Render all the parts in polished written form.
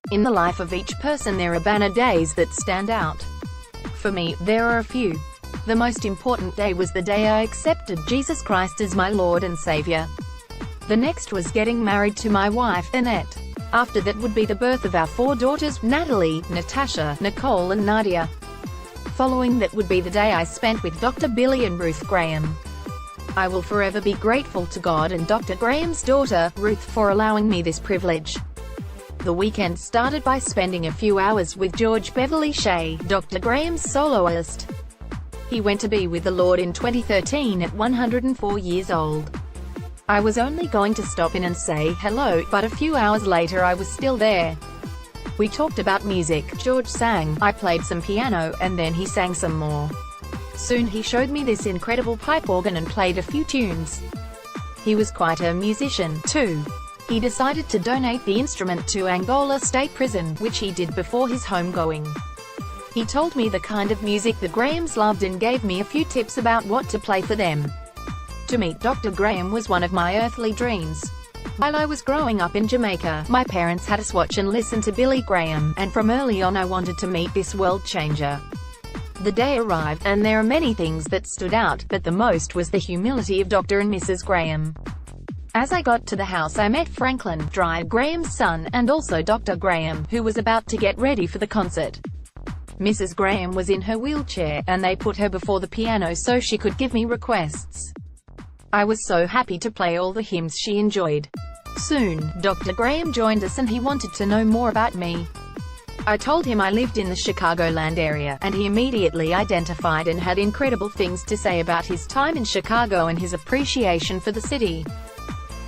In the life of each person there are banner days that stand out. For me, there are a few. The most important day was the day I accepted Jesus Christ as my Lord and Savior. The next was getting married to my wife, Annette. After that would be the birth of our 4 daughters, Natalie, Natasha, Nicole and Nadia. Following that would be the day I spent with Dr. Billy and Ruth Graham. I will forever be grateful to God and Dr. Graham's daughter, Ruth, for allowing me this privilege. The weekend started by spending a few hours with George Beverly Shea, Dr. Graham's soloist. He went to be with the Lord in 2013 at 104 years old. I was only going to stop in and say hello, but a few hours later I was still there. We talked about music, George sang, I played some piano, and then he sang some more. Soon he showed me this incredible pipe organ and played a few tunes. He was quite a musician, too. He decided to donate the instrument to Angola State Prison, which he did before his homegoing. He told me the kind of music the Grahams loved and gave me a few tips about what to play for them. To meet Dr. Graham was one of my earthly dreams. While I was growing up in Jamaica, my parents had us watch and listen to Billy Graham, and from early on I wanted to meet this world changer. The day arrived, and there are many things that stood out, but the most was the humility of Dr. and Mrs. Graham. As I got to the house I met Franklin, Dry Graham's son, and also Dr. Graham, who was about to get ready for the concert. Mrs. Graham was in her wheelchair, and they put her before the piano so she could give me requests. I was so happy to play all the hymns she enjoyed. Soon, Dr. Graham joined us and he wanted to know more about me. I told him I lived in the Chicagoland area, and he immediately identified and had incredible things to say about his time in Chicago and his appreciation for the city.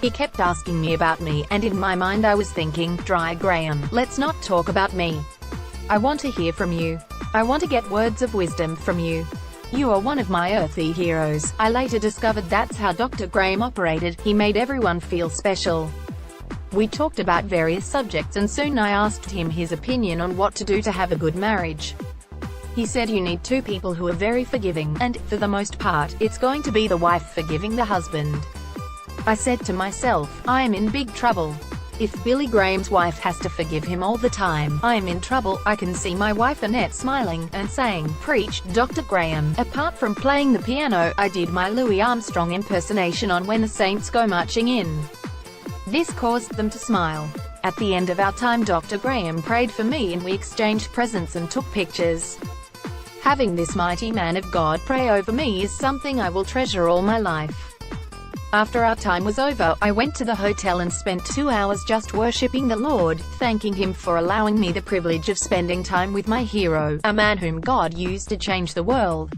He kept asking me about me, and in my mind I was thinking, Dry Graham, let's not talk about me. I want to hear from you. I want to get words of wisdom from you. You are one of my earthly heroes. I later discovered that's how Dr. Graham operated. He made everyone feel special. We talked about various subjects and soon I asked him his opinion on what to do to have a good marriage. He said you need 2 people who are very forgiving, and, for the most part, it's going to be the wife forgiving the husband. I said to myself, I am in big trouble. If Billy Graham's wife has to forgive him all the time, I am in trouble. I can see my wife Annette smiling, and saying, preach, Dr. Graham. Apart from playing the piano, I did my Louis Armstrong impersonation on When the Saints Go Marching In. This caused them to smile. At the end of our time Dr. Graham prayed for me and we exchanged presents and took pictures. Having this mighty man of God pray over me is something I will treasure all my life. After our time was over, I went to the hotel and spent 2 hours just worshipping the Lord, thanking Him for allowing me the privilege of spending time with my hero, a man whom God used to change the world.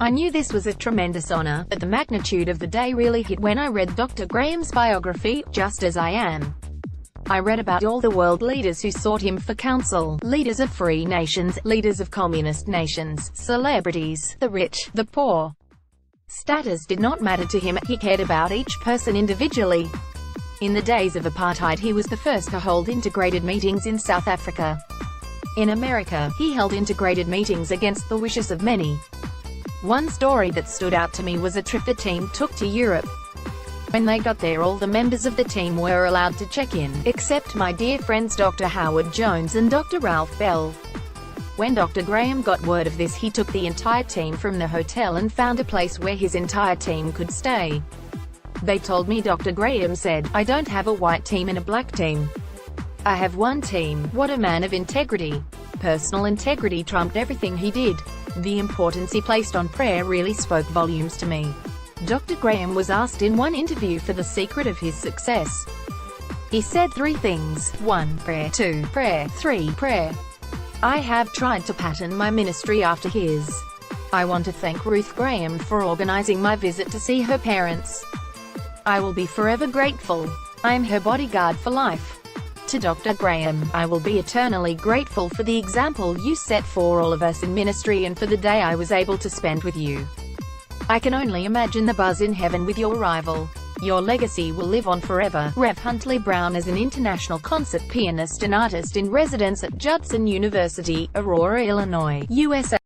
I knew this was a tremendous honor, but the magnitude of the day really hit when I read Dr. Graham's biography, Just As I Am. I read about all the world leaders who sought him for counsel, leaders of free nations, leaders of communist nations, celebrities, the rich, the poor. Status did not matter to him, he cared about each person individually. In the days of apartheid he was the first to hold integrated meetings in South Africa. In America, he held integrated meetings against the wishes of many. One story that stood out to me was a trip the team took to Europe. When they got there all the members of the team were allowed to check in, except my dear friends Dr. Howard Jones and Dr. Ralph Bell. When Dr. Graham got word of this he took the entire team from the hotel and found a place where his entire team could stay. They told me Dr. Graham said, I don't have a white team and a black team. I have one team. What a man of integrity. Personal integrity trumped everything he did. The importance he placed on prayer really spoke volumes to me. Dr. Graham was asked in one interview for the secret of his success. He said 3 things: 1. Prayer, 2. Prayer, 3. Prayer. I have tried to pattern my ministry after his. I want to thank Ruth Graham for organizing my visit to see her parents. I will be forever grateful. I am her bodyguard for life. To Dr. Graham, I will be eternally grateful for the example you set for all of us in ministry and for the day I was able to spend with you. I can only imagine the buzz in heaven with your arrival. Your legacy will live on forever. Rev. Huntley Brown is an international concert pianist and artist in residence at Judson University, Aurora, Illinois, USA.